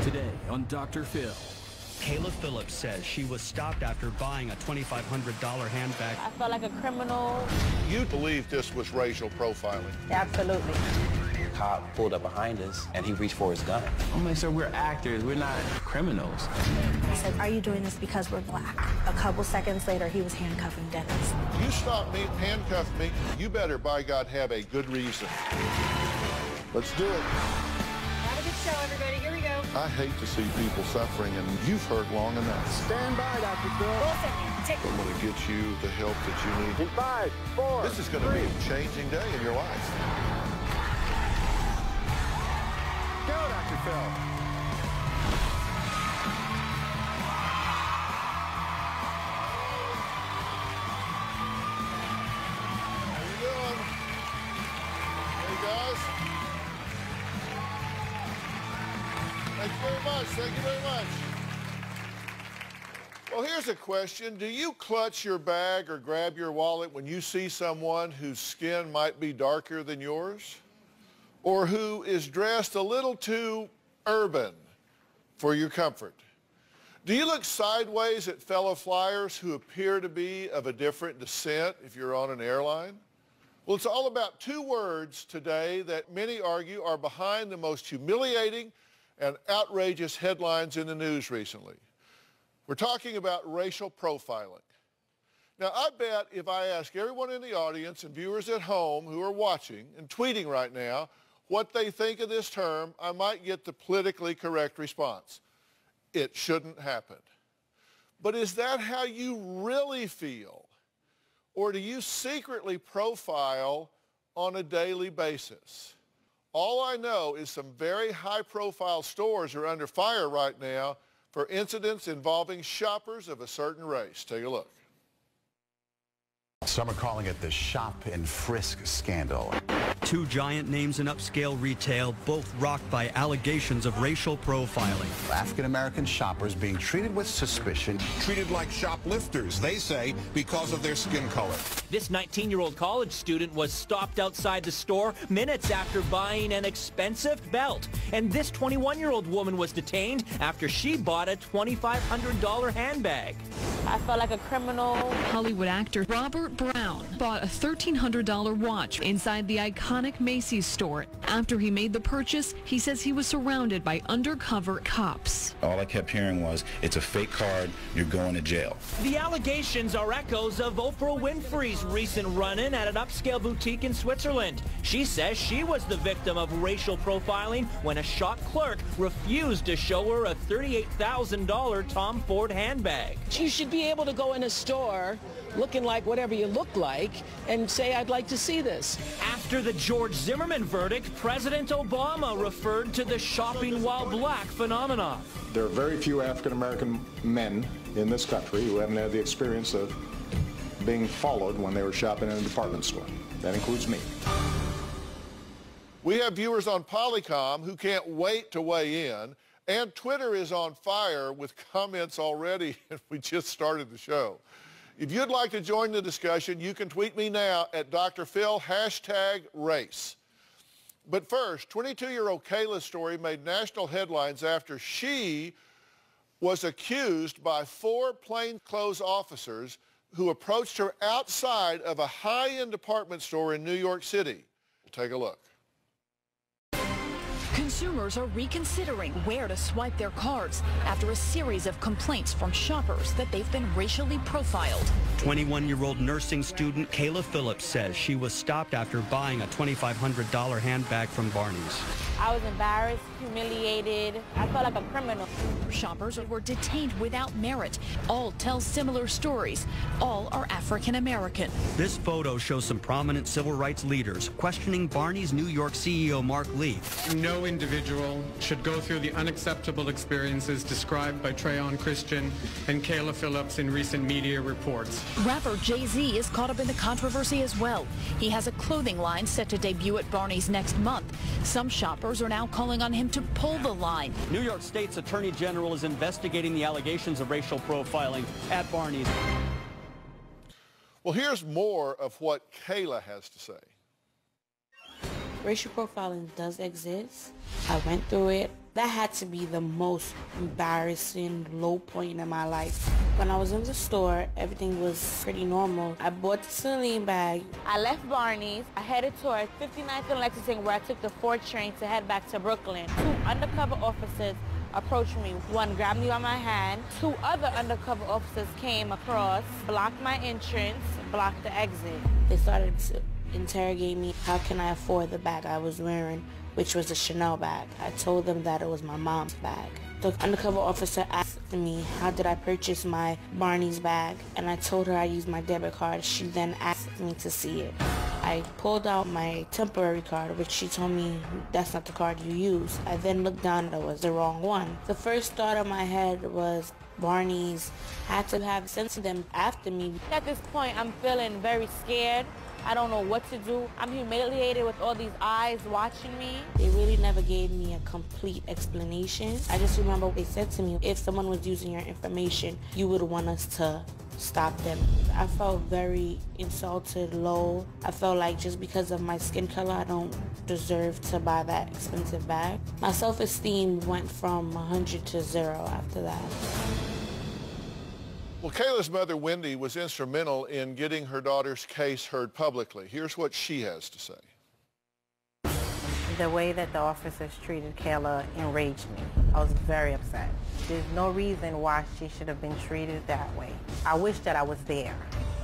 Today on Dr. Phil. Kayla Phillips says she was stopped after buying a $2,500 handbag. I felt like a criminal. You believe this was racial profiling? Absolutely. The cop pulled up behind us and he reached for his gun. I'm like, sir, we're actors. We're not criminals. I said, are you doing this because we're black? A couple seconds later, he was handcuffing Dennis. You stop me, handcuff me, you better, by God, have a good reason. Let's do it. Have a good show, everybody. Here we go. I hate to see people suffering, and you've heard long enough. Stand by, Dr. Phil. I'm going to get you the help that you need. In 5, 4, This is going to be a changing day in your life. Go, Dr. Phil. How you doing? Hey, guys. Thank you very much. Thank you very much. Well, here's a question. Do you clutch your bag or grab your wallet when you see someone whose skin might be darker than yours? Or who is dressed a little too urban for your comfort? Do you look sideways at fellow flyers who appear to be of a different descent if you're on an airline? Well, it's all about two words today that many argue are behind the most humiliating and outrageous headlines in the news recently. We're talking about racial profiling. Now, I bet if I ask everyone in the audience and viewers at home who are watching and tweeting right now what they think of this term, I might get the politically correct response. It shouldn't happen. But is that how you really feel? Or do you secretly profile on a daily basis? All I know is some very high-profile stores are under fire right now for incidents involving shoppers of a certain race. Take a look. Some are calling it the shop and frisk scandal. Two giant names in upscale retail, both rocked by allegations of racial profiling. African-American shoppers being treated with suspicion. Treated like shoplifters, they say, because of their skin color. This 19-year-old college student was stopped outside the store minutes after buying an expensive belt. And this 21-year-old woman was detained after she bought a $2,500 handbag. I felt like a criminal. Hollywood actor Robert Brown bought a $1,300 watch inside the iconic Macy's store. After he made the purchase, he says he was surrounded by undercover cops. All I kept hearing was, it's a fake card, you're going to jail. The allegations are echoes of Oprah Winfrey's recent run-in at an upscale boutique in Switzerland. She says she was the victim of racial profiling when a shop clerk refused to show her a $38,000 Tom Ford handbag. You should be able to go in a store looking like whatever you look like and say, I'd like to see this. After the George Zimmerman verdict, President Obama referred to the shopping while black phenomenon. There are very few African-American men in this country who haven't had the experience of being followed when they were shopping in a department store. That includes me. We have viewers on Polycom who can't wait to weigh in, and Twitter is on fire with comments already, and we just started the show. If you'd like to join the discussion, you can tweet me now at Dr. Phil, #race. But first, 22-year-old Kayla's story made national headlines after she was accused by 4 plainclothes officers who approached her outside of a high-end department store in New York City. Take a look. Consumers are reconsidering where to swipe their cards after a series of complaints from shoppers that they've been racially profiled. 21-year-old nursing student Kayla Phillips says she was stopped after buying a $2,500 handbag from Barney's. I was embarrassed, humiliated. I felt like a criminal. Shoppers were detained without merit. All tell similar stories. All are African American. This photo shows some prominent civil rights leaders questioning Barney's New York CEO Mark Lee. No individual should go through the unacceptable experiences described by Trayon Christian and Kayla Phillips in recent media reports. Rapper Jay-Z is caught up in the controversy as well. He has a clothing line set to debut at Barney's next month. Some shoppers are now calling on him to pull the line. New York State's Attorney General is investigating the allegations of racial profiling at Barney's. Well, here's more of what Kayla has to say. Racial profiling does exist. I went through it. That had to be the most embarrassing low point in my life. When I was in the store, everything was pretty normal. I bought the Celine bag. I left Barney's. I headed toward 59th and Lexington, where I took the 4 train to head back to Brooklyn. 2 undercover officers approached me. One grabbed me by my hand. 2 other undercover officers came across, blocked my entrance, blocked the exit. They started to interrogate me. How can I afford the bag I was wearing, which was a Chanel bag? I told them that it was my mom's bag. The undercover officer asked me, how did I purchase my Barney's bag? And I told her I used my debit card. She then asked me to see it. I pulled out my temporary card, which she told me, that's not the card you use. I then looked down, that was the wrong one. The first thought in my head was Barney's had to have sent them after me. At this point, I'm feeling very scared. I don't know what to do. I'm humiliated with all these eyes watching me. They really never gave me a complete explanation. I just remember they said to me, if someone was using your information, you would want us to stop them. I felt very insulted, low. I felt like just because of my skin color, I don't deserve to buy that expensive bag. My self-esteem went from 100 to 0 after that. Well, Kayla's mother, Wendy, was instrumental in getting her daughter's case heard publicly. Here's what she has to say. The way that the officers treated Kayla enraged me. I was very upset. There's no reason why she should have been treated that way. I wish that I was there.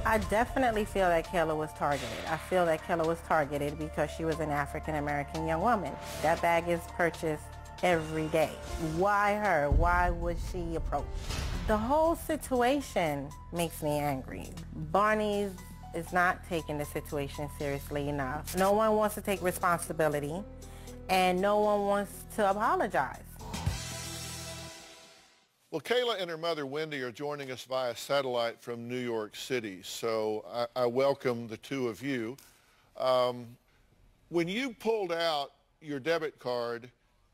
I definitely feel that Kayla was targeted. I feel that Kayla was targeted because she was an African-American young woman. That bag is purchased every day. Why her? Why was she approached? The whole situation makes me angry. Barney's is not taking the situation seriously enough. No one wants to take responsibility, and no one wants to apologize. Well, Kayla and her mother, Wendy, are joining us via satellite from New York City, so I welcome the two of you. When you pulled out your debit card,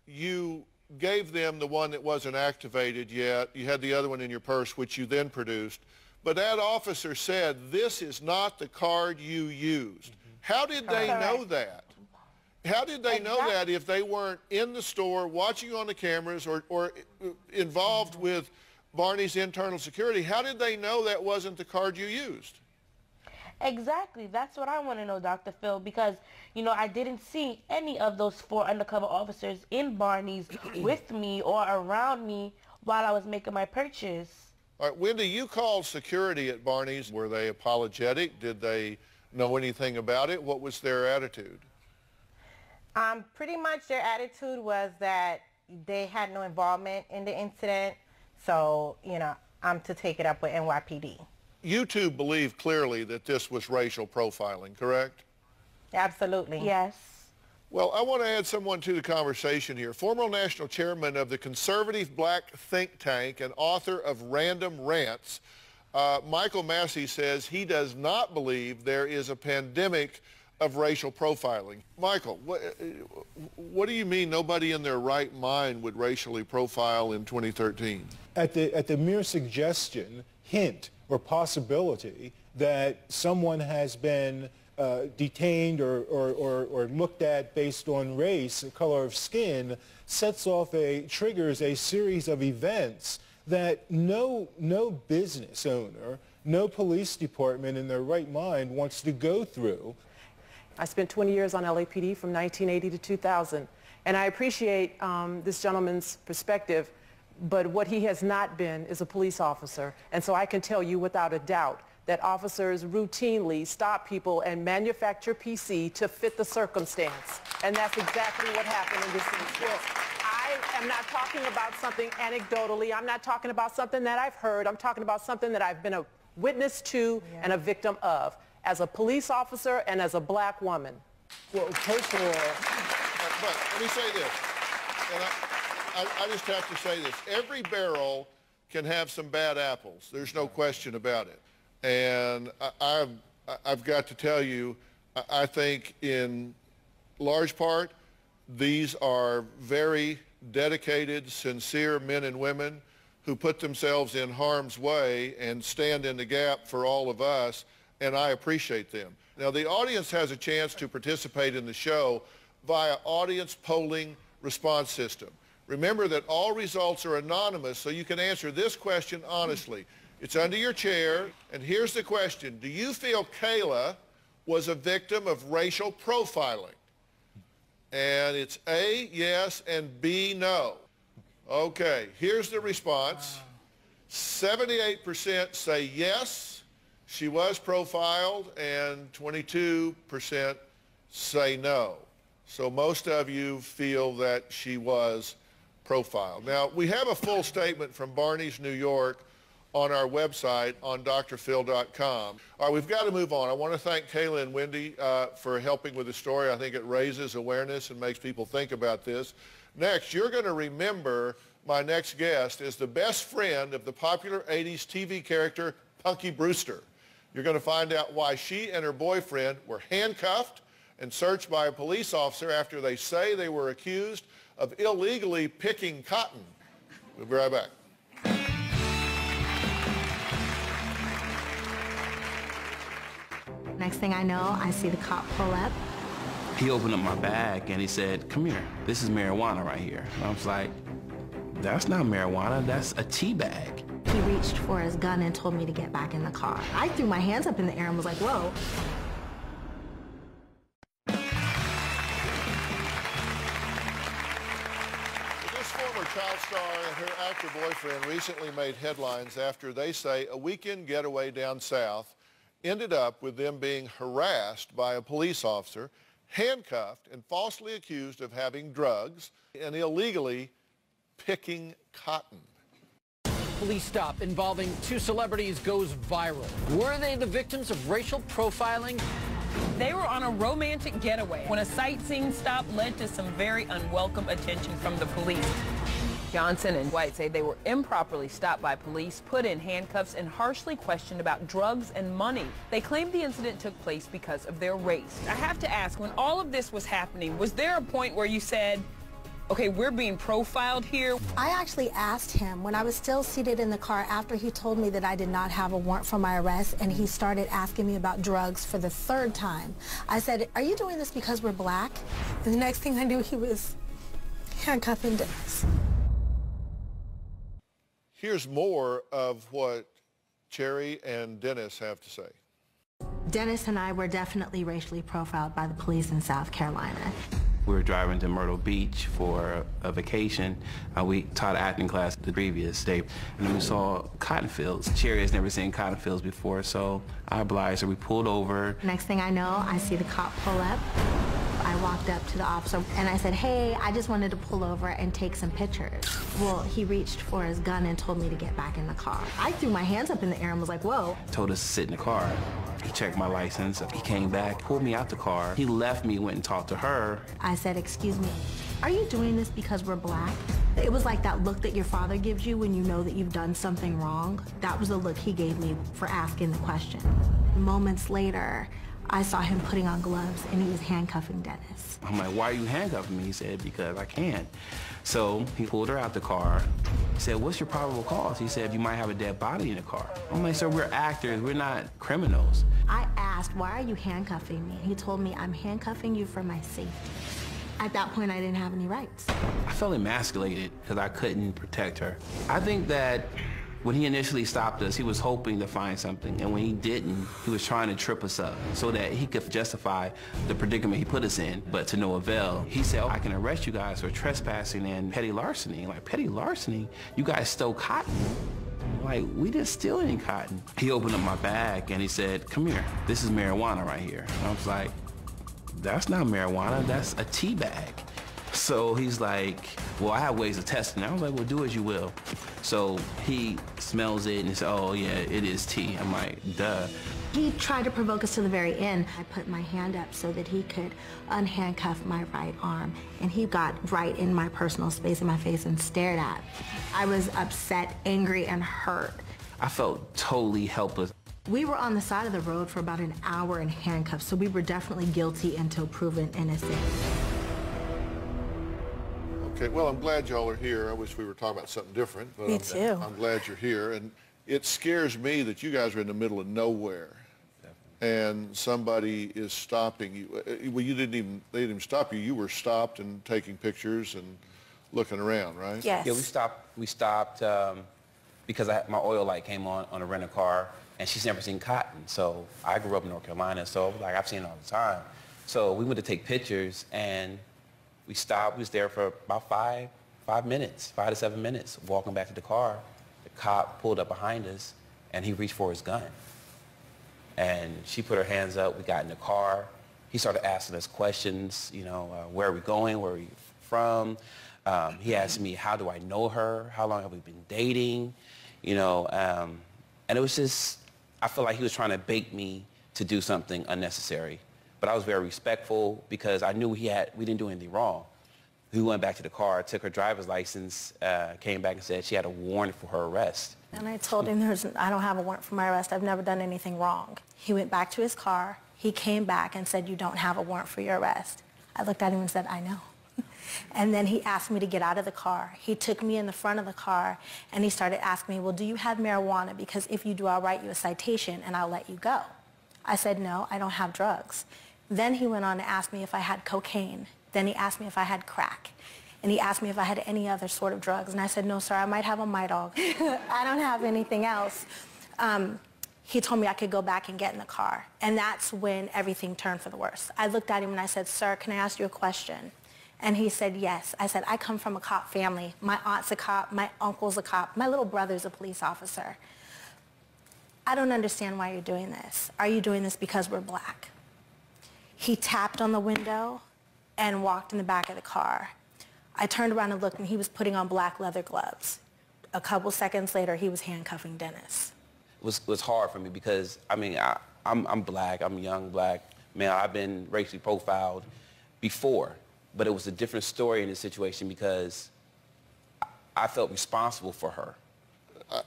you gave them the one that wasn't activated yet. You had the other one in your purse, which you then produced. But that officer said, this is not the card you used. How did they know that? How did they know that if they weren't in the store watching on the cameras or involved with Barney's internal security? How did they know that wasn't the card you used? Exactly. That's what I want to know, Dr. Phil, because, you know, I didn't see any of those 4 undercover officers in Barney's with me or around me while I was making my purchase. All right, Wendy, you called security at Barney's. Were they apologetic? Did they know anything about it? What was their attitude? Pretty much their attitude was that they had no involvement in the incident, so, you know, I'm to take it up with NYPD. You two believe clearly that this was racial profiling, correct? Absolutely. Yes. Well, I want to add someone to the conversation here. Former national chairman of the conservative black think tank and author of Random Rants, Michael Massey, says he does not believe there is a pandemic of racial profiling. Michael, what do you mean nobody in their right mind would racially profile in 2013? At the mere suggestion, hint, or possibility that someone has been detained or looked at based on race, color of skin, triggers a series of events that no business owner, no police department in their right mind wants to go through. I spent 20 years on LAPD from 1980 to 2000, and I appreciate this gentleman's perspective. But what he has not been is a police officer. And so I can tell you without a doubt that officers routinely stop people and manufacture PC to fit the circumstance. And that's exactly what happened in this instance. I am not talking about something anecdotally. I'm not talking about something that I've heard. I'm talking about something that I've been a witness to and a victim of as a police officer and as a black woman. Well, first of all, but let me say this. And I just have to say this. Every barrel can have some bad apples. There's no question about it. And I've got to tell you, I think in large part, these are very dedicated, sincere men and women who put themselves in harm's way and stand in the gap for all of us, and I appreciate them. Now, the audience has a chance to participate in the show via audience polling response system. Remember that all results are anonymous, so you can answer this question honestly. It's under your chair, and here's the question. Do you feel Kayla was a victim of racial profiling? And it's A, yes, and B, no. Okay, here's the response. 78% say yes, she was profiled, and 22% say no. So most of you feel that she was profiled. Now, we have a full statement from Barney's New York on our website on drphil.com. All right, we've got to move on. I want to thank Kayla and Wendy for helping with the story. I think it raises awareness and makes people think about this. Next, you're going to remember my next guest is the best friend of the popular 80s TV character Punky Brewster. You're going to find out why she and her boyfriend were handcuffed and searched by a police officer after they say they were accused of illegally picking cotton. We'll be right back. Next thing I know, I see the cop pull up. He opened up my bag and he said, "Come here, this is marijuana right here." And I was like, "That's not marijuana, that's a tea bag." He reached for his gun and told me to get back in the car. I threw my hands up in the air and was like, whoa. This former child star and her actor boyfriend recently made headlines after they say a weekend getaway down south ended up with them being harassed by a police officer, handcuffed and falsely accused of having drugs and illegally picking cotton. Police stop involving two celebrities goes viral. Were they the victims of racial profiling? They were on a romantic getaway when a sightseeing stop led to some very unwelcome attention from the police. Johnson and White say they were improperly stopped by police, put in handcuffs, and harshly questioned about drugs and money. They claim the incident took place because of their race. I have to ask, when all of this was happening, was there a point where you said, okay, we're being profiled here? I actually asked him when I was still seated in the car after he told me that I did not have a warrant for my arrest, and he started asking me about drugs for the third time. I said, "Are you doing this because we're black?" And the next thing I knew, he was handcuffing Dennis. Here's more of what Cherry and Dennis have to say. Dennis and I were definitely racially profiled by the police in South Carolina. We were driving to Myrtle Beach for a vacation. We taught acting class the previous day, and then we saw cotton fields. Cherry has never seen cotton fields before, so I obliged her. We pulled over. Next thing I know, I see the cop pull up. I walked up to the officer and I said, "Hey, I just wanted to pull over and take some pictures." Well, he reached for his gun and told me to get back in the car. I threw my hands up in the air and was like, whoa. Told us to sit in the car. He checked my license. He came back, pulled me out the car. He left me, went and talked to her. I said, "Excuse me, are you doing this because we're black?" It was like that look that your father gives you when you know that you've done something wrong. That was the look he gave me for asking the question. Moments later, I saw him putting on gloves and he was handcuffing Dennis. I'm like, "Why are you handcuffing me?" He said, "Because I can." So he pulled her out the car. He said, "What's your probable cause?" He said, "You might have a dead body in the car." I'm like, "Sir, we're actors, we're not criminals." I asked, "Why are you handcuffing me?" He told me, "I'm handcuffing you for my safety." At that point, I didn't have any rights. I felt emasculated because I couldn't protect her. I think that when he initially stopped us, he was hoping to find something, and when he didn't, he was trying to trip us up so that he could justify the predicament he put us in, but to no avail. He said, "Oh, I can arrest you guys for trespassing and petty larceny." Like, petty larceny? You guys stole cotton? Like, we didn't steal any cotton. He opened up my bag and he said, "Come here, this is marijuana right here." And I was like, "That's not marijuana, that's a tea bag." So he's like, "Well, I have ways of testing it." I was like, "Well, do as you will." So he smells it and he said, "Oh yeah, it is tea." I'm like, duh. He tried to provoke us to the very end. I put my hand up so that he could unhandcuff my right arm, and he got right in my personal space in my face and stared at me. I was upset, angry, and hurt. I felt totally helpless. We were on the side of the road for about an hour in handcuffs, so we were definitely guilty until proven innocent. Okay, well, I'm glad y'all are here. I wish we were talking about something different. But Me too. I'm glad you're here. And it scares me that you guys are in the middle of nowhere and somebody is stopping you. Well, they didn't even stop you. You were stopped and taking pictures and looking around, right? Yeah, we stopped because my oil light came on a rental car, and she's never seen cotton. So I grew up in North Carolina, so like I've seen it all the time. So we went to take pictures, and we stopped. We was there for about 5 to 7 minutes, walking back to the car. The cop pulled up behind us, and he reached for his gun. And she put her hands up. We got in the car. He started asking us questions, you know, where are we going, where are we from? He asked me, how do I know her? How long have we been dating? You know, and it was just, I feel like he was trying to bait me to do something unnecessary. But I was very respectful because I knew we didn't do anything wrong. We went back to the car, took her driver's license, came back and said she had a warrant for her arrest. And I told him, I don't have a warrant for my arrest. I've never done anything wrong. He went back to his car. He came back and said, you don't have a warrant for your arrest. I looked at him and said, I know. And then he asked me to get out of the car. He took me in the front of the car, and he started asking me, well, do you have marijuana? Because if you do, I'll write you a citation, and I'll let you go. I said, no, I don't have drugs. Then he went on to ask me if I had cocaine. Then he asked me if I had crack. And he asked me if I had any other sort of drugs. And I said, no, sir, I might have a Midol. I don't have anything else. He told me I could go back and get in the car. And that's when everything turned for the worse. I looked at him and I said, sir, can I ask you a question? And he said, yes. I said, I come from a cop family. My aunt's a cop. My uncle's a cop. My little brother's a police officer. I don't understand why you're doing this. Are you doing this because we're black? He tapped on the window and walked in the back of the car. I turned around and looked, and he was putting on black leather gloves. A couple seconds later, he was handcuffing Dennis. It was hard for me because, I mean, I'm black. I'm a young black male. I've been racially profiled before, but it was a different story in this situation because I felt responsible for her.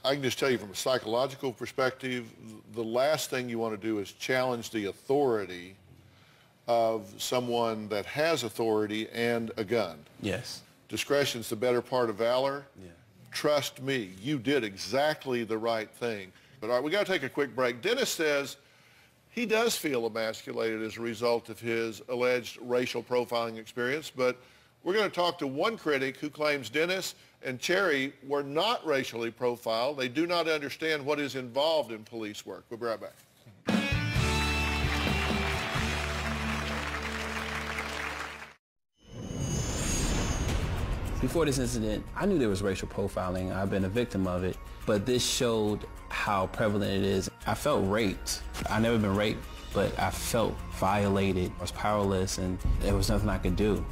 I can just tell you from a psychological perspective, the last thing you want to do is challenge the authority of someone that has authority and a gun. Yes. Discretion's the better part of valor. Yeah. Trust me, you did exactly the right thing. But all right, we got to take a quick break. Dennis says he does feel emasculated as a result of his alleged racial profiling experience, but we're going to talk to one critic who claims Dennis and Cherry were not racially profiled. They do not understand what is involved in police work. We'll be right back. Before this incident, I knew there was racial profiling. I've been a victim of it, but this showed how prevalent it is. I felt raped. I've never been raped, but I felt violated. I was powerless, and there was nothing I could do.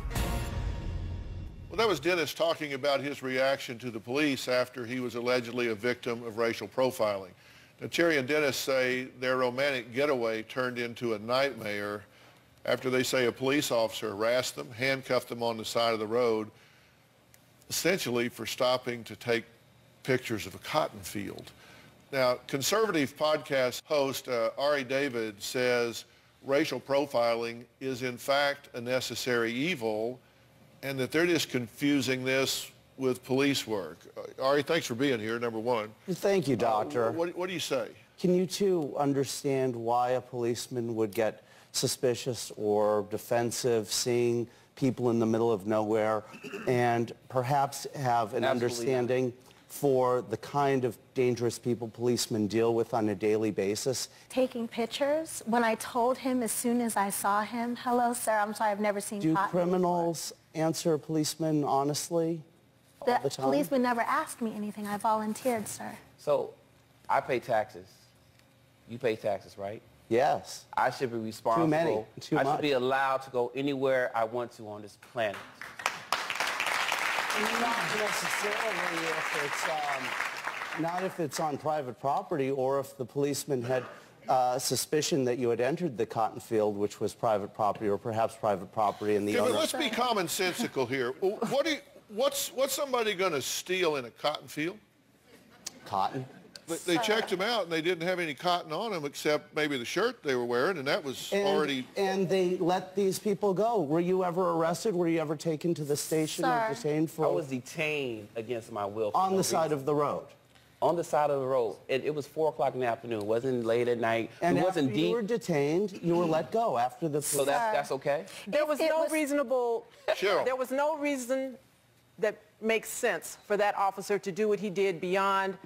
Well, that was Dennis talking about his reaction to the police after he was allegedly a victim of racial profiling. Now, Cherry and Dennis say their romantic getaway turned into a nightmare after they say a police officer harassed them, handcuffed them on the side of the road, essentially for stopping to take pictures of a cotton field. Now, conservative podcast host Ari David says racial profiling is in fact a necessary evil and that they're just confusing this with police work. Ari, thanks for being here, number one. Thank you, Doctor. What do you say? Can you two understand why a policeman would get suspicious or defensive seeing people in the middle of nowhere and perhaps have an understanding for the kind of dangerous people policemen deal with on a daily basis? Taking pictures. When I told him as soon as I saw him, hello, sir, I'm sorry, I've never seen Do cotton criminals answer policemen honestly all the time? Policeman never asked me anything. I volunteered, sir. So I pay taxes. You pay taxes, right? Yes. I should be responsible. Too many. Too much. I should be allowed to go anywhere I want to on this planet. Not necessarily if it's, not if it's on private property or if the policeman had suspicion that you had entered the cotton field, which was private property or perhaps private property in the owner. Let's be commonsensical here. What's somebody going to steal in a cotton field? Cotton. They checked them out, and they didn't have any cotton on them except maybe the shirt they were wearing, and that was already... And they let these people go. Were you ever arrested? Were you ever taken to the station or detained for... I was detained against my will. On the side of the road? On the side of the road. It was 4 o'clock in the afternoon. It wasn't late at night. And it wasn't after you were detained, you were let go after the... So that's okay? There was no reasonable... Cheryl. There was no reason that makes sense for that officer to do what he did beyond,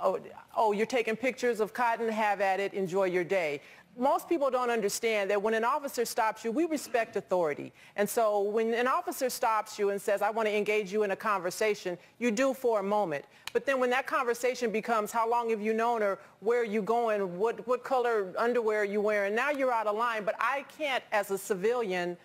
oh, you're taking pictures of cotton, have at it, enjoy your day. Most people don't understand that when an officer stops you, we respect authority. And so when an officer stops you and says, I want to engage you in a conversation, you do for a moment. But then when that conversation becomes, how long have you known her, where are you going, what color underwear are you wearing, now you're out of line. But I can't, as a civilian,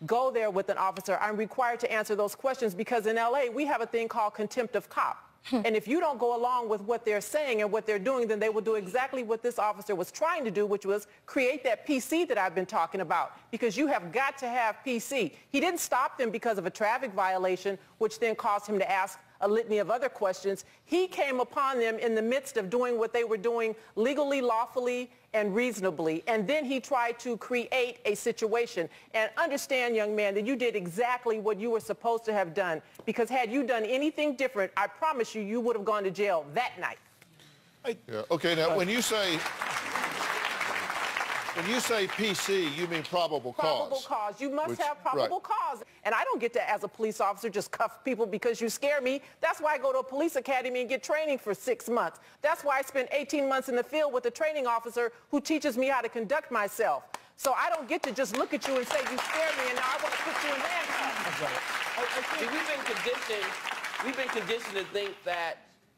go there with an officer. I'm required to answer those questions because in LA, we have a thing called contempt of cop. And if you don't go along with what they're saying and what they're doing, then they will do exactly what this officer was trying to do, which was create that PC that I've been talking about, because you have got to have PC. He didn't stop them because of a traffic violation, which then caused him to ask a litany of other questions. He came upon them in the midst of doing what they were doing legally, lawfully, and reasonably. And then he tried to create a situation. And understand, young man, that you did exactly what you were supposed to have done. Because had you done anything different, I promise you, you would have gone to jail that night. Yeah. Okay, now when you say PC, you mean probable cause. Probable cause. You must have probable cause. And I don't get to, as a police officer, just cuff people because you scare me. That's why I go to a police academy and get training for 6 months. That's why I spend 18 months in the field with a training officer who teaches me how to conduct myself. So I don't get to just look at you and say, you scared me, and now I want to put you in handcuffs. See, we've been conditioned to think that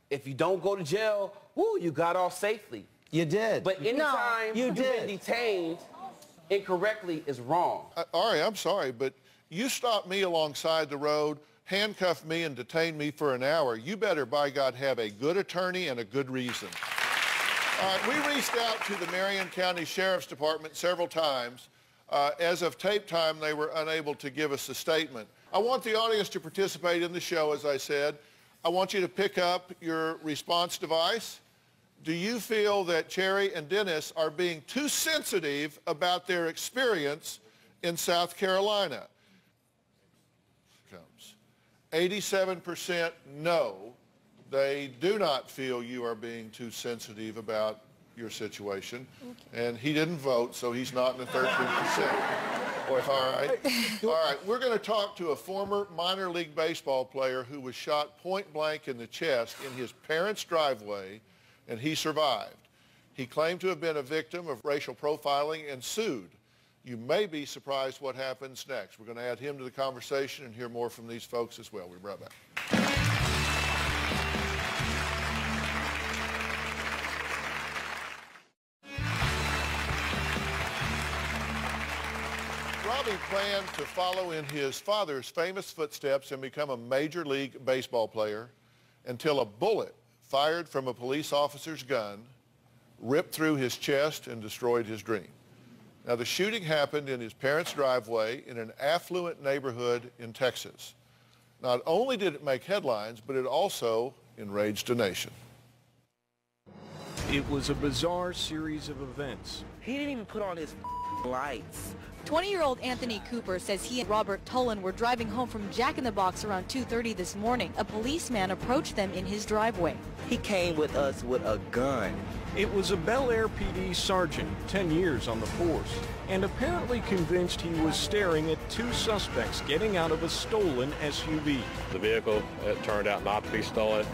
if you don't go to jail, woo, you got off safely. You did. But anytime you've been detained incorrectly is wrong. Ari, I'm sorry, but you stop me alongside the road, handcuff me and detain me for an hour. You better, by God, have a good attorney and a good reason. All right, we reached out to the Marion County Sheriff's Department several times. As of tape time, they were unable to give us a statement. I want the audience to participate in the show, as I said. I want you to pick up your response device. Do you feel that Cherry and Dennis are being too sensitive about their experience in South Carolina? 87% no, they do not feel you are being too sensitive about your situation. Okay. And he didn't vote, so he's not in the 13%. All right. All right, we're going to talk to a former minor league baseball player who was shot point blank in the chest in his parents' driveway, and he survived. He claimed to have been a victim of racial profiling and sued. You may be surprised what happens next. We're going to add him to the conversation and hear more from these folks as well. We'll be right back. Robbie planned to follow in his father's famous footsteps and become a Major League Baseball player until a bullet fired from a police officer's gun ripped through his chest and destroyed his dream. Now, the shooting happened in his parents' driveway in an affluent neighborhood in Texas. Not only did it make headlines, but it also enraged a nation. It was a bizarre series of events. He didn't even put on his lights. 20-year-old Anthony Cooper says he and Robert Tolan were driving home from Jack in the Box around 2:30 this morning. A policeman approached them in his driveway. He came with us with a gun. It was a Bel Air PD sergeant, 10 years on the force, and apparently convinced he was staring at two suspects getting out of a stolen SUV. The vehicle, it turned out not to be stolen.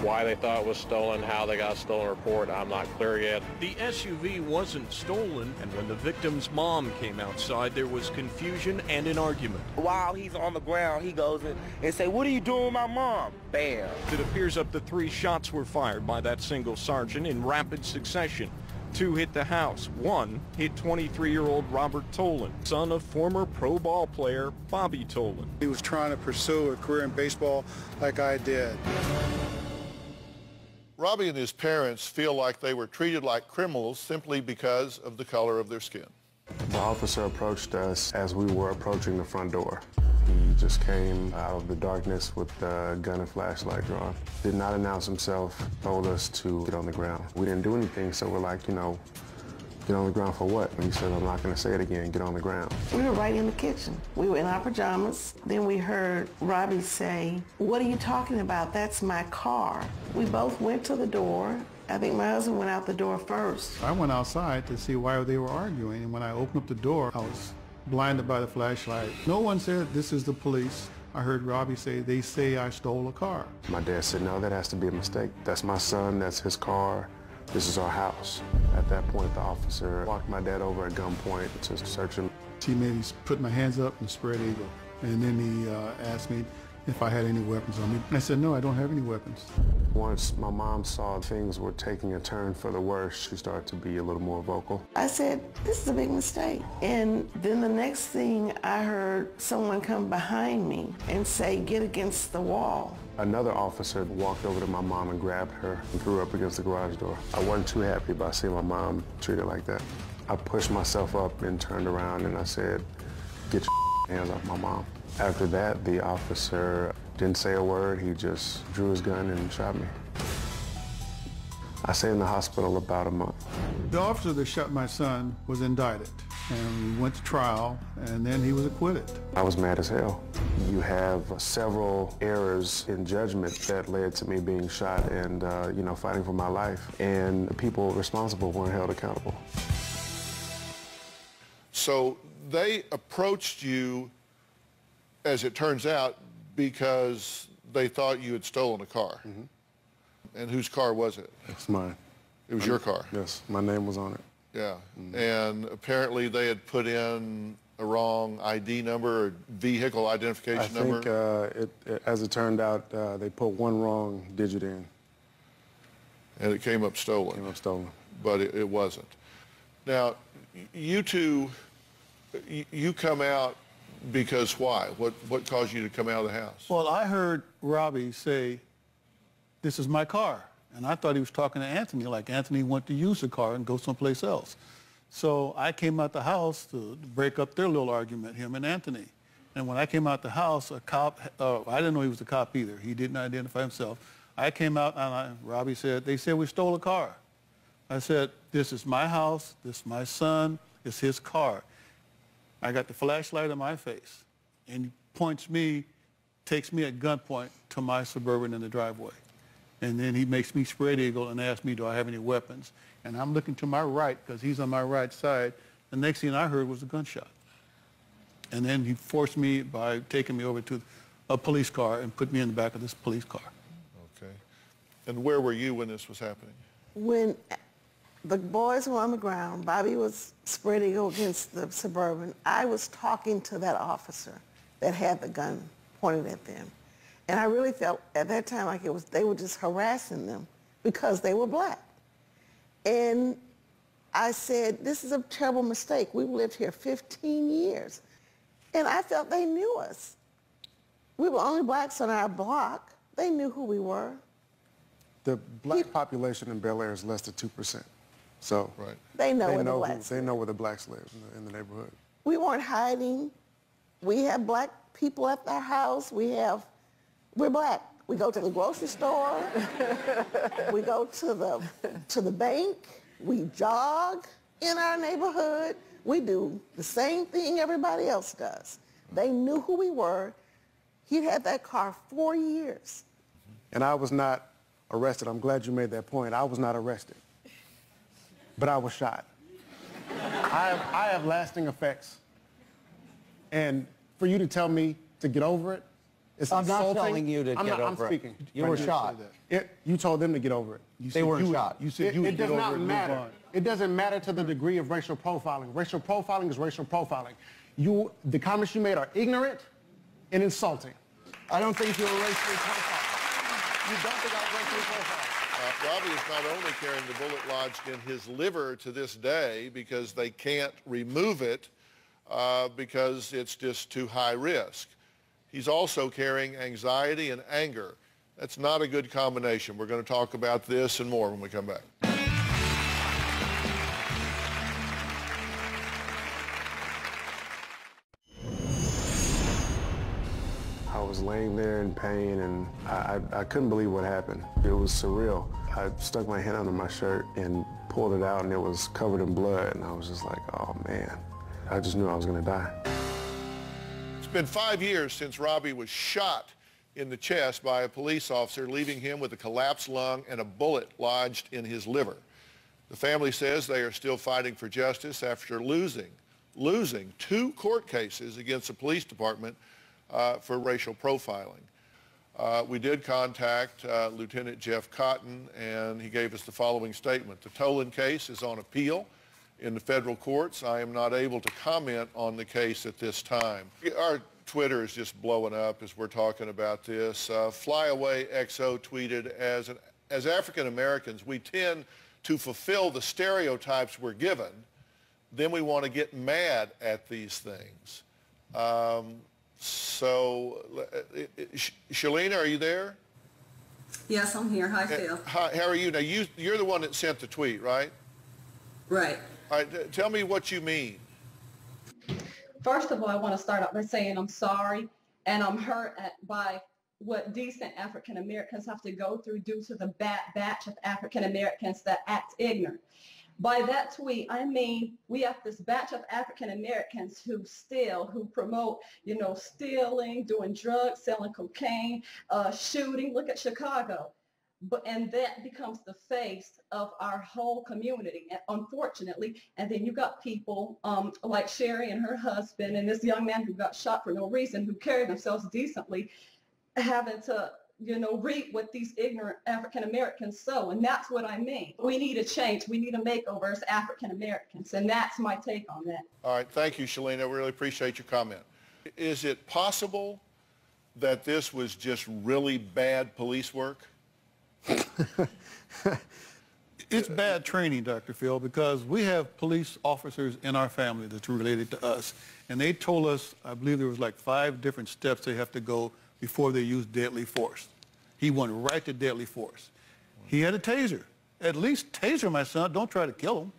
Why they thought it was stolen, how they got a stolen report, I'm not clear yet. The SUV wasn't stolen, and when the victim's mom came outside, there was confusion and an argument. While he's on the ground, he goes in and say, "What are you doing with my mom?" Bam. It appears up to 3 shots were fired by that single sergeant in rapid succession. 2 hit the house. 1 hit 23-year-old Robert Tolan, son of former pro ball player Bobby Tolan. He was trying to pursue a career in baseball like I did. Robbie and his parents feel like they were treated like criminals simply because of the color of their skin. The officer approached us as we were approaching the front door. He just came out of the darkness with a gun and flashlight drawn. Did not announce himself, told us to get on the ground. We didn't do anything, so we're like, you know, get on the ground for what? And he said, I'm not going to say it again, get on the ground. We were right in the kitchen. We were in our pajamas. Then we heard Robbie say, "What are you talking about? That's my car." We both went to the door. I think my husband went out the door first. I went outside to see why they were arguing, and when I opened up the door, I was blinded by the flashlight. No one said, "This is the police." I heard Robbie say, they say I stole a car. My dad said, no, that has to be a mistake. That's my son, that's his car, this is our house. At that point, the officer walked my dad over at gunpoint to search him. He made me put my hands up and spread eagle. And then he asked me if I had any weapons on me. And I said, no, I don't have any weapons. Once my mom saw things were taking a turn for the worse, she started to be a little more vocal. I said, this is a big mistake. And then the next thing I heard someone come behind me and say, get against the wall. Another officer walked over to my mom and grabbed her and threw her up against the garage door. I wasn't too happy about seeing my mom treated like that. I pushed myself up and turned around and I said, get your hands off my mom. After that, the officer didn't say a word. He just drew his gun and shot me. I stayed in the hospital about a month. The officer that shot my son was indicted, and we went to trial, and then he was acquitted. I was mad as hell. You have several errors in judgment that led to me being shot and, fighting for my life, and the people responsible weren't held accountable. So they approached you, as it turns out, because they thought you had stolen a car. Mm-hmm. And whose car was it? It's mine. It was your car? Yes, my name was on it. Yeah, Mm-hmm. and apparently they had put in a wrong ID number or vehicle identification number? I think, as it turned out, they put one wrong digit in. And it came up stolen? Came up stolen. But it wasn't. Now, you two, you come out because why? What caused you to come out of the house? Well, I heard Robbie say, this is my car. And I thought he was talking to Anthony, like Anthony wanted to use the car and go someplace else. So I came out the house to break up their little argument, him and Anthony. And when I came out the house, a cop, I didn't know he was a cop either. He didn't identify himself. I came out and Robbie said, they said we stole a car. I said, this is my house, this is my son, it's his car. I got the flashlight in my face, and he points me, takes me at gunpoint to my Suburban in the driveway. And then he makes me spread eagle and asks me, do I have any weapons? And I'm looking to my right, because he's on my right side. The next thing I heard was a gunshot. And then he forced me by taking me over to a police car and put me in the back of this police car. Okay. And where were you when this was happening? When the boys were on the ground, Bobby was spread eagle against the Suburban, I was talking to that officer that had the gun pointed at them. And I really felt at that time like they were just harassing them because they were black. And I said, this is a terrible mistake. We've lived here 15 years. And I felt they knew us. We were only blacks on our block. They knew who we were. The black population in Bel Air is less than 2%. So right. They know where the blacks live. They know where the blacks live in the neighborhood. We weren't hiding. We have black people at our house. We're black. We go to the grocery store. We go to the bank. We jog in our neighborhood. We do the same thing everybody else does. They knew who we were. He'd had that car 4 years. And I was not arrested. I'm glad you made that point. I was not arrested. But I was shot. I have lasting effects. And for you to tell me to get over it, it's I'm insulting. not telling you to get over it. I'm speaking. You were shot. You told them to get over it. They weren't shot. You said you would get over it and move on. It doesn't matter to the degree of racial profiling. Racial profiling is racial profiling. The comments you made are ignorant and insulting. I don't think you're racially profiled. You don't think I'm racially profiled. Robbie is not only carrying the bullet lodged in his liver to this day because they can't remove it because it's just too high risk. He's also carrying anxiety and anger. That's not a good combination. We're going to talk about this and more when we come back. I was laying there in pain, and I couldn't believe what happened. It was surreal. I stuck my hand under my shirt and pulled it out, and it was covered in blood, and I was just like, oh, man. I just knew I was going to die. It's been 5 years since Robbie was shot in the chest by a police officer, leaving him with a collapsed lung and a bullet lodged in his liver. The family says they are still fighting for justice after losing 2 court cases against the police department for racial profiling. We did contact Lieutenant Jeff Cotton, and he gave us the following statement. The Tolan case is on appeal in the federal courts. I am not able to comment on the case at this time. Our Twitter is just blowing up as we're talking about this. Flyaway XO tweeted, as African Americans, we tend to fulfill the stereotypes we're given. Then we want to get mad at these things. Shalina, are you there? Yes, I'm here. Hi, Phil. Hi, how are you? Now, you're the one that sent the tweet, right? Right. All right, tell me what you mean. First of all, I want to start out by saying I'm sorry and I'm hurt by what decent African Americans have to go through due to the batch of African Americans that act ignorant. By that tweet, I mean we have this batch of African Americans who steal, who promote, stealing, doing drugs, selling cocaine, shooting. Look at Chicago. And that becomes the face of our whole community, unfortunately. And then you got people like Sherry and her husband and this young man who got shot for no reason, who carried themselves decently, having to, reap what these ignorant African Americans sow. And that's what I mean. We need a change. We need a makeover as African Americans. And that's my take on that. All right. Thank you, Shalina. We really appreciate your comment. Is it possible that this was just really bad police work? It's bad training, Dr. Phil, because we have police officers in our family that's related to us. And they told us, I believe there was like 5 different steps they have to go before they use deadly force. He went right to deadly force. He had a taser. At least taser my son, don't try to kill him.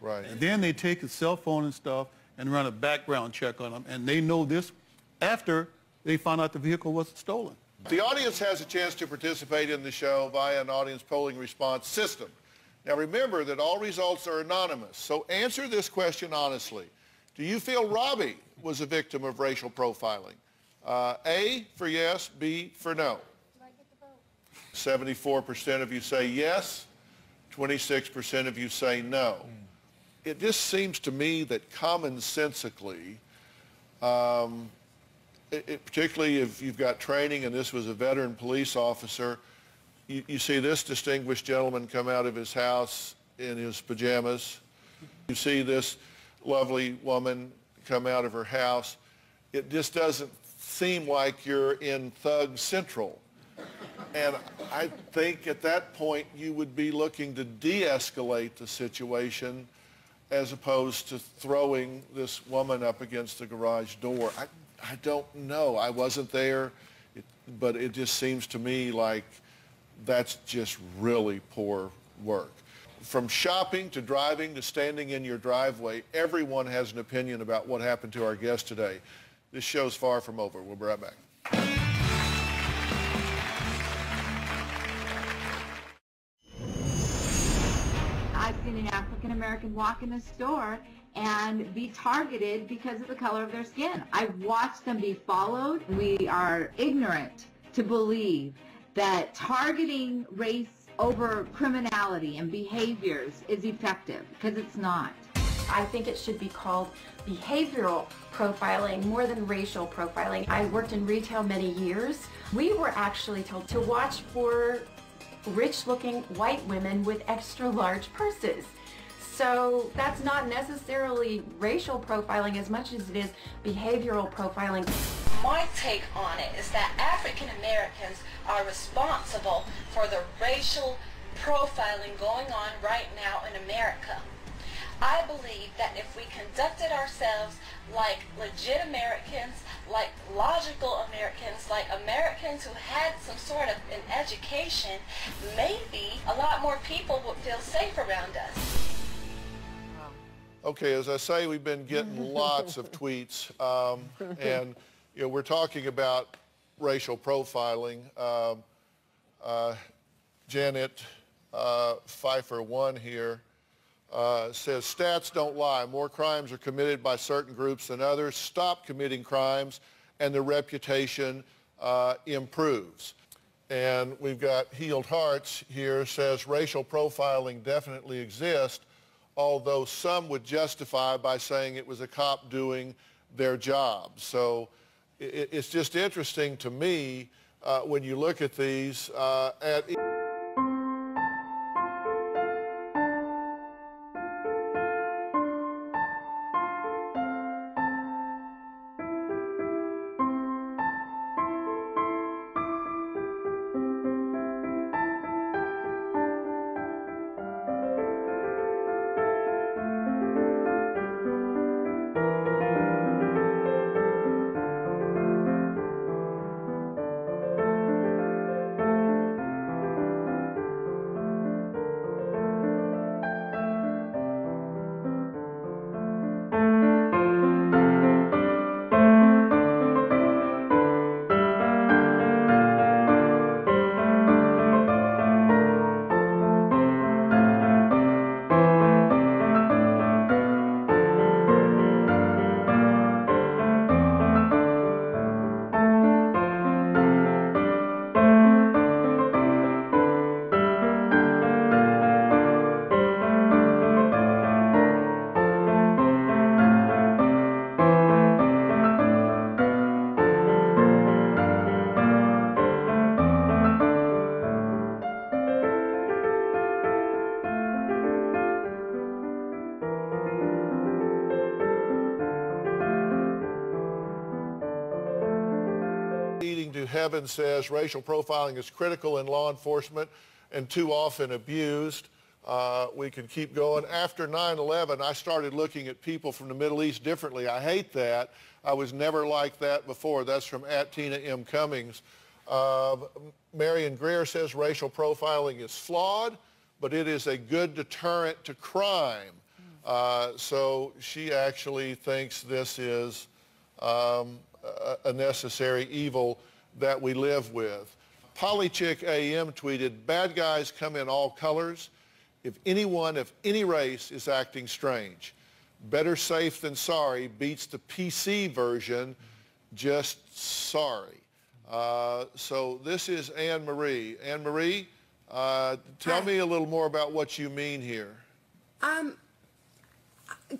Right. And then they take his cell phone and stuff and run a background check on him. And they know this after they found out the vehicle was stolen. The audience has a chance to participate in the show via an audience polling response system. Now remember that all results are anonymous, so answer this question honestly. Do you feel Robbie was a victim of racial profiling? A for yes, B for no. 74% of you say yes, 26% of you say no. It just seems to me that commonsensically, particularly if you've got training and this was a veteran police officer, you see this distinguished gentleman come out of his house in his pajamas. You see this lovely woman come out of her house. It just doesn't seem like you're in Thug Central. And I think at that point you would be looking to de-escalate the situation as opposed to throwing this woman up against the garage door. I don't know. I wasn't there, but it just seems to me like that's just really poor work. From shopping to driving to standing in your driveway, everyone has an opinion about what happened to our guest today. This show's far from over. We'll be right back. I've seen an African American walk in a store and be targeted because of the color of their skin. I've watched them be followed. We are ignorant to believe that targeting race over criminality and behaviors is effective, because it's not. I think it should be called behavioral profiling more than racial profiling. I worked in retail many years. We were actually told to watch for rich-looking white women with extra large purses. So that's not necessarily racial profiling as much as it is behavioral profiling. My take on it is that African Americans are responsible for the racial profiling going on right now in America. I believe that if we conducted ourselves like legit Americans, like logical Americans, like Americans who had some sort of an education, maybe a lot more people would feel safe around us. Okay, as I say, we've been getting lots of tweets, and we're talking about racial profiling. Janet Pfeiffer 1 here says, stats don't lie. More crimes are committed by certain groups than others. Stop committing crimes, and the reputation improves. And we've got Healed Hearts here, says racial profiling definitely exists, although some would justify by saying it was a cop doing their job. So it's just interesting to me when you look at these. To Heaven says racial profiling is critical in law enforcement and too often abused. We can keep going. After 9/11, I started looking at people from the Middle East differently. I hate that. I was never like that before. That's from @Tina M. Cummings. Marion Greer says racial profiling is flawed, but it is a good deterrent to crime. So she actually thinks this is a necessary evil that we live with. Polychick AM tweeted, bad guys come in all colors. If anyone of any race is acting strange, better safe than sorry beats the PC version, just sorry. So this is Anne Marie. Anne Marie, tell me a little more about what you mean here.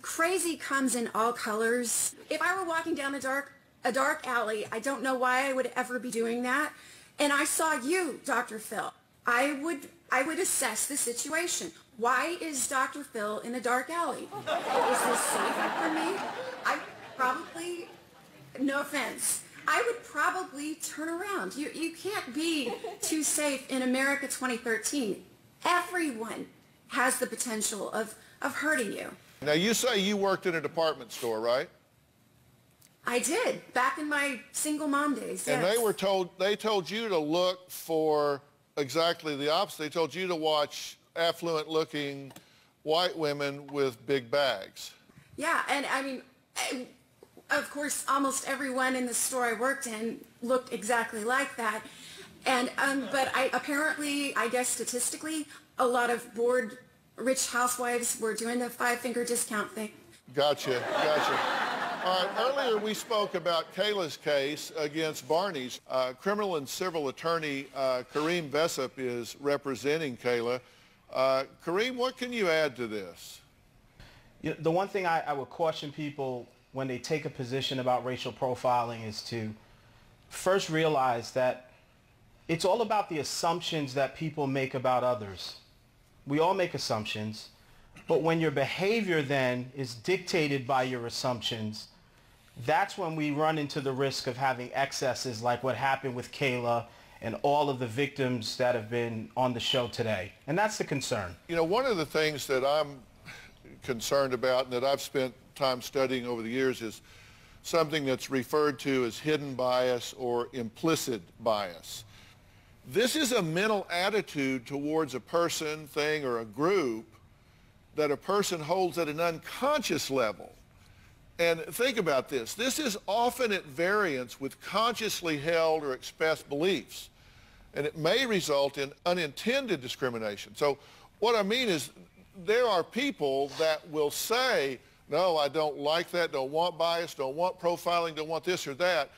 Crazy comes in all colors. If I were walking down a dark alley, I don't know why I would ever be doing that, and I saw you, Dr. Phil, I would assess the situation. Why is Dr. Phil in a dark alley? Is this safe for me? I probably, no offense, I would probably turn around. You can't be too safe in America 2013. Everyone has the potential of hurting you. Now you say you worked in a department store, right? I did, back in my single mom days, yes. And they told you to look for exactly the opposite. They told you to watch affluent-looking white women with big bags. Yeah, and I mean, of course, almost everyone in the store I worked in looked exactly like that. And but apparently, I guess statistically, a lot of bored rich housewives were doing the 5-finger discount thing. Gotcha. All right, earlier we spoke about Kayla's case against Barney's. Criminal and civil attorney Kareem Vessup is representing Kayla. Kareem, what can you add to this? The one thing I would caution people when they take a position about racial profiling is to first realize that it's all about the assumptions that people make about others. We all make assumptions, but when your behavior then is dictated by your assumptions, that's when we run into the risk of having excesses like what happened with Kayla and all of the victims that have been on the show today. And that's the concern. You know, one of the things that I'm concerned about and that I've spent time studying over the years is something that's referred to as hidden bias or implicit bias. This is a mental attitude towards a person, thing, or a group that a person holds at an unconscious level. And think about this. This is often at variance with consciously held or expressed beliefs, and it may result in unintended discrimination. So what I mean is there are people that will say, no, I don't like that, don't want bias, don't want profiling, don't want this or that.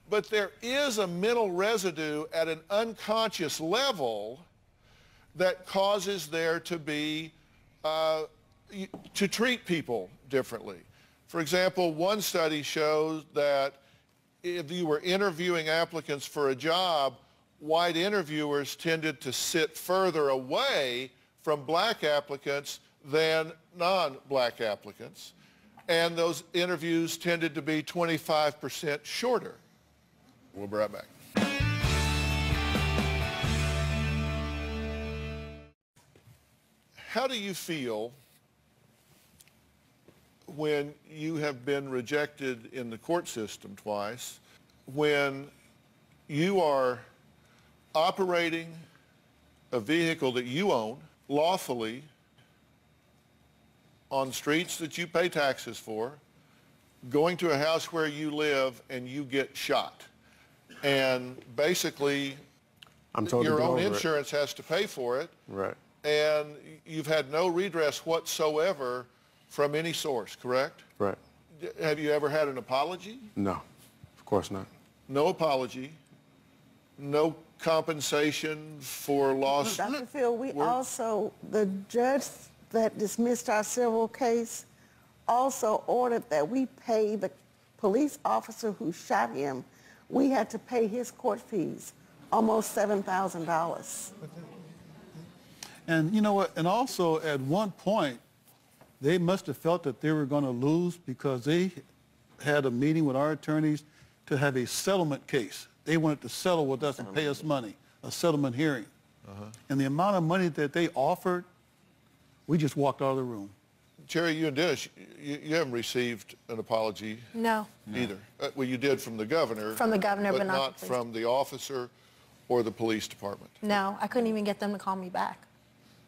But there is a mental residue at an unconscious level that causes there to be, to treat people differently. For example, one study shows that if you were interviewing applicants for a job, white interviewers tended to sit further away from black applicants than non-black applicants. And those interviews tended to be 25% shorter. We'll be right back. How do you feel when you have been rejected in the court system twice, when you are operating a vehicle that you own lawfully on streets that you pay taxes for, going to a house where you live and you get shot? And basically, your own insurance has to pay for it. Right. And you've had no redress whatsoever from any source, correct? Right. Have you ever had an apology? No, of course not. No apology, no compensation for lost. Dr. Phil, we also, the judge that dismissed our civil case also ordered that we pay the police officer who shot him. We had to pay his court fees, almost $7,000. And you know what? And also at one point, they must have felt that they were going to lose because they had a meeting with our attorneys to have a settlement case. They wanted to settle with us and pay us money, a settlement hearing. And the amount of money that they offered, we just walked out of the room. Cherry, you and Dennis, you haven't received an apology No. either. Well, you did from the governor. From the governor, but not the from the officer or the police department. No, I couldn't even get them to call me back.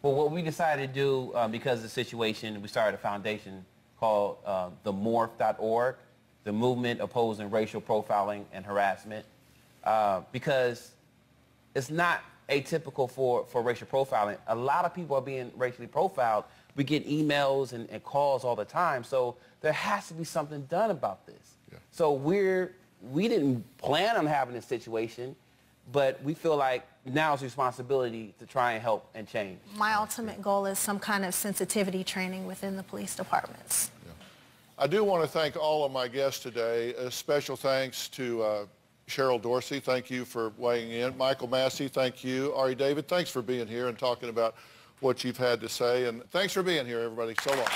Well, what we decided to do, because of the situation, we started a foundation called themorph.org, the Movement Opposing Racial Profiling and Harassment, because it's not atypical for racial profiling. A lot of people are being racially profiled. We get emails and calls all the time, so there has to be something done about this. Yeah. So we didn't plan on having this situation, but we feel like now it's responsibility to try and help and change. My ultimate goal is some kind of sensitivity training within the police departments. Yeah. I do want to thank all of my guests today. A special thanks to Cheryl Dorsey. Thank you for weighing in. Michael Massey, thank you. Ari David, thanks for being here and talking about what you've had to say. And thanks for being here, everybody. So long.